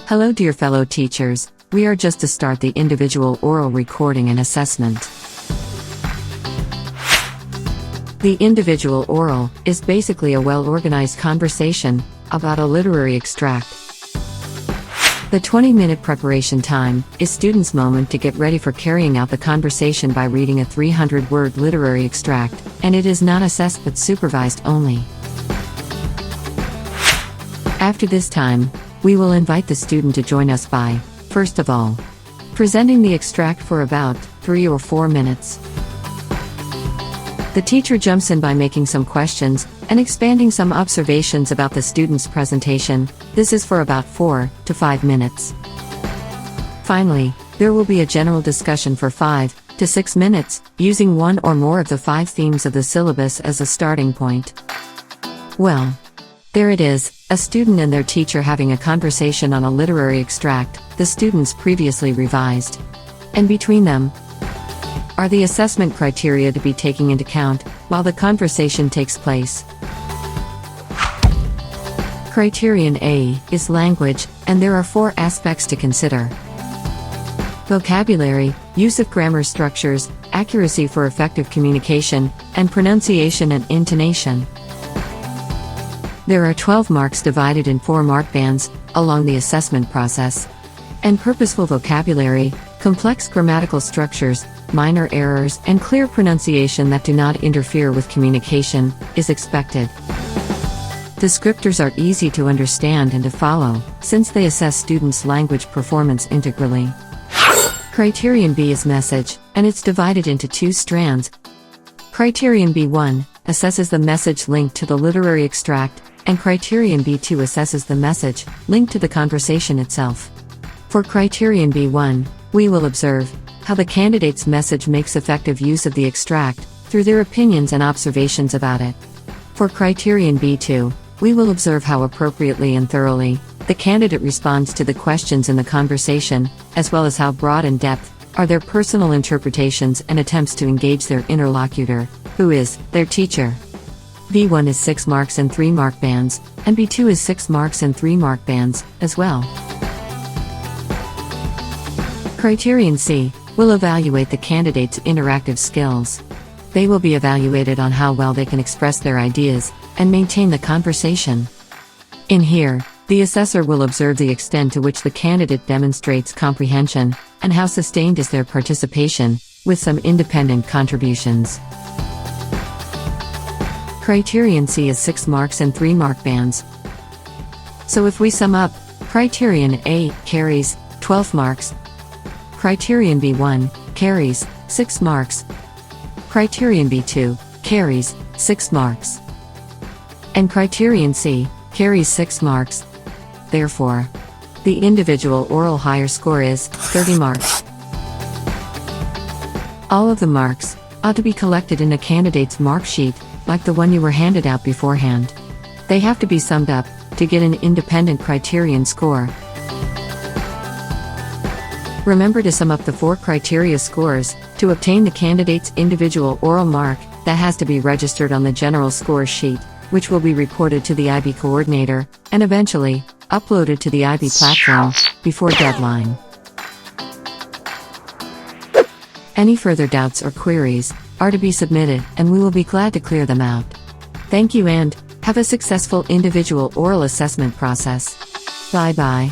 Hello dear fellow teachers, we are just to start the individual oral recording and assessment. The individual oral is basically a well-organized conversation about a literary extract. The 20-minute preparation time is students' moment to get ready for carrying out the conversation by reading a 300-word literary extract, and it is not assessed but supervised only. After this time, we will invite the student to join us by, first of all, presenting the extract for about 3 or 4 minutes. The teacher jumps in by making some questions and expanding some observations about the student's presentation. This is for about 4 to 5 minutes. Finally, there will be a general discussion for 5 to 6 minutes, using one or more of the 5 themes of the syllabus as a starting point. Well, there it is, a student and their teacher having a conversation on a literary extract the students previously revised. And between them are the assessment criteria to be taken into account while the conversation takes place. Criterion A is language, and there are 4 aspects to consider: vocabulary, use of grammar structures, accuracy for effective communication, and pronunciation and intonation. There are 12 marks divided in 4 mark bands along the assessment process. And purposeful vocabulary, complex grammatical structures, minor errors, and clear pronunciation that do not interfere with communication is expected. Descriptors are easy to understand and to follow, since they assess students' language performance integrally. Criterion B is message, and it's divided into 2 strands. Criterion B1 assesses the message linked to the literary extract, and Criterion B2 assesses the message linked to the conversation itself. For Criterion B1, we will observe how the candidate's message makes effective use of the extract through their opinions and observations about it. For Criterion B2, we will observe how appropriately and thoroughly the candidate responds to the questions in the conversation, as well as how broad and depth are their personal interpretations and attempts to engage their interlocutor, who is their teacher. B1 is 6 marks and 3 mark bands, and B2 is 6 marks and 3 mark bands, as well. Criterion C will evaluate the candidate's interactive skills. They will be evaluated on how well they can express their ideas and maintain the conversation. In here, the assessor will observe the extent to which the candidate demonstrates comprehension, and how sustained is their participation, with some independent contributions. Criterion C is 6 marks and 3 mark bands. So if we sum up, Criterion A carries 12 marks, Criterion B1 carries 6 marks, Criterion B2 carries 6 marks, and Criterion C carries 6 marks. Therefore, the individual oral higher score is 30 marks. All of the marks ought to be collected in a candidate's mark sheet, like the one you were handed out beforehand. They have to be summed up to get an independent criterion score. Remember to sum up the 4 criteria scores to obtain the candidate's individual oral mark that has to be registered on the general score sheet, which will be reported to the IB coordinator and eventually uploaded to the IB platform before deadline. Any further doubts or queries are to be submitted, and we will be glad to clear them out. Thank you and have a successful individual oral assessment process. Bye-bye.